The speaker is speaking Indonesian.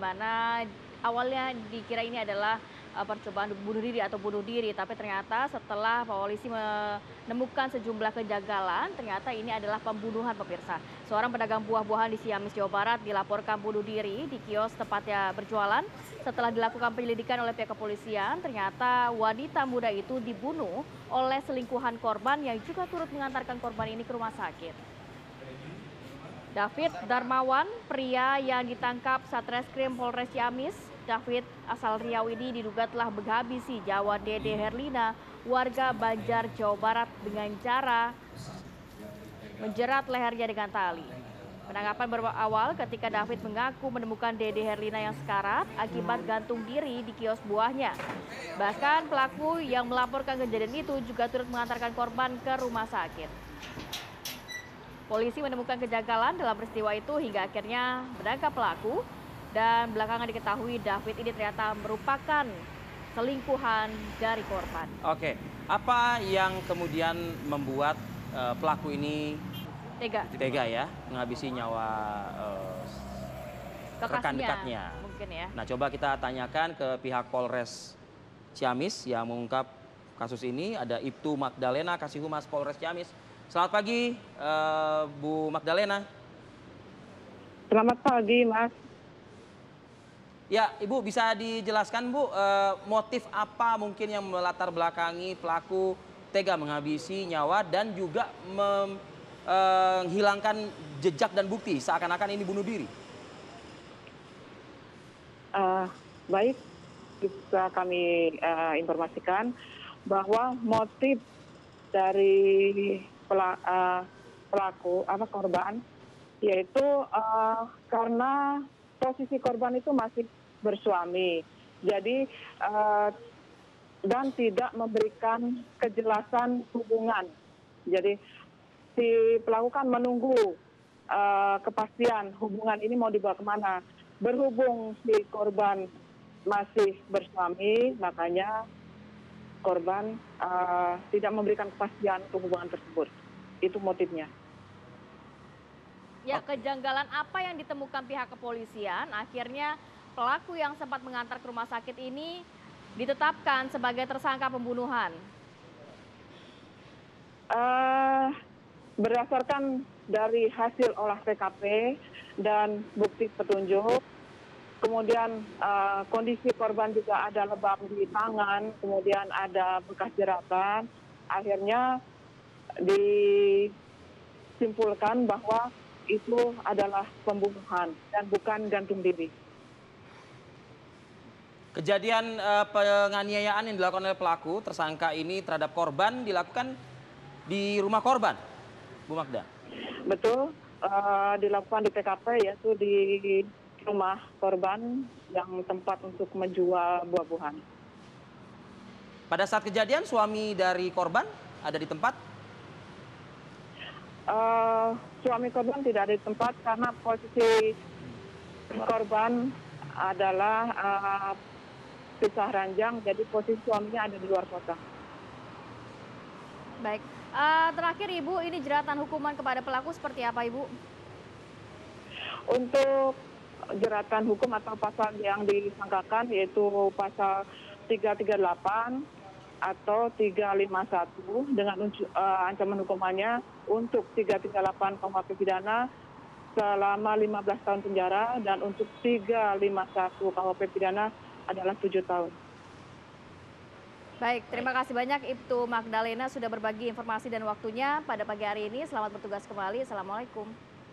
mana awalnya dikira ini adalah percobaan bunuh diri atau bunuh diri, tapi ternyata setelah polisi menemukan sejumlah kejanggalan, ternyata ini adalah pembunuhan pemirsa. Seorang pedagang buah-buahan di Ciamis, Jawa Barat dilaporkan bunuh diri di kios tempatnya berjualan. Setelah dilakukan penyelidikan oleh pihak kepolisian, ternyata wanita muda itu dibunuh oleh selingkuhan korban yang juga turut mengantarkan korban ini ke rumah sakit. David Darmawan, pria yang ditangkap Satreskrim Polres Ciamis. David asal Riau ini diduga telah menghabisi nyawa Dede Herlina, warga Banjar, Jawa Barat dengan cara menjerat lehernya dengan tali. Penangkapan berawal ketika David mengaku menemukan Dede Herlina yang sekarat akibat gantung diri di kios buahnya. Bahkan pelaku yang melaporkan kejadian itu juga turut mengantarkan korban ke rumah sakit. Polisi menemukan kejanggalan dalam peristiwa itu hingga akhirnya menangkap pelaku. Dan belakangan diketahui David ini ternyata merupakan selingkuhan dari korban. Oke, apa yang kemudian membuat pelaku ini tega ya menghabisi nyawa rekan dekatnya? Mungkin ya. Nah, coba kita tanyakan ke pihak Polres Ciamis yang mengungkap kasus ini. Ada Ibtu Magdalena, Kasih Humas Polres Ciamis. Selamat pagi, Bu Magdalena. Selamat pagi, Mas. Ya, Ibu bisa dijelaskan, Bu, motif apa mungkin yang melatar belakangi pelaku tega menghabisi nyawa dan juga menghilangkan jejak dan bukti seakan-akan ini bunuh diri? Baik, bisa kami informasikan bahwa motif dari korban yaitu karena posisi korban itu masih bersuami, jadi dan tidak memberikan kejelasan hubungan. Jadi si pelaku kan menunggu kepastian hubungan ini mau dibawa kemana. Berhubung si korban masih bersuami, makanya korban tidak memberikan kepastian hubungan tersebut. Itu motifnya. Ya, kejanggalan apa yang ditemukan pihak kepolisian akhirnya pelaku yang sempat mengantar ke rumah sakit ini ditetapkan sebagai tersangka pembunuhan? Berdasarkan dari hasil olah TKP dan bukti petunjuk, kemudian kondisi korban juga ada lebam di tangan, kemudian ada bekas jeratan, akhirnya disimpulkan bahwa itu adalah pembunuhan dan bukan gantung diri. Kejadian penganiayaan yang dilakukan oleh pelaku tersangka ini terhadap korban dilakukan di rumah korban, Bu Magda? Betul, dilakukan di TKP, yaitu di rumah korban yang tempat untuk menjual buah-buahan. Pada saat kejadian suami dari korban ada di tempat? Suami korban tidak ada di tempat karena posisi korban adalah pisah ranjang, jadi posisi suaminya ada di luar kota. Baik, terakhir Ibu, ini jeratan hukuman kepada pelaku seperti apa, Ibu? Untuk jeratan hukum atau pasal yang disangkakan yaitu pasal 338 atau 351 dengan ancaman hukumannya untuk 338 KUHP pidana selama 15 tahun penjara dan untuk 351 KUHP pidana adalah 7 tahun. Baik, terima kasih banyak Ibtu Magdalena sudah berbagi informasi dan waktunya pada pagi hari ini. Selamat bertugas kembali. Assalamualaikum.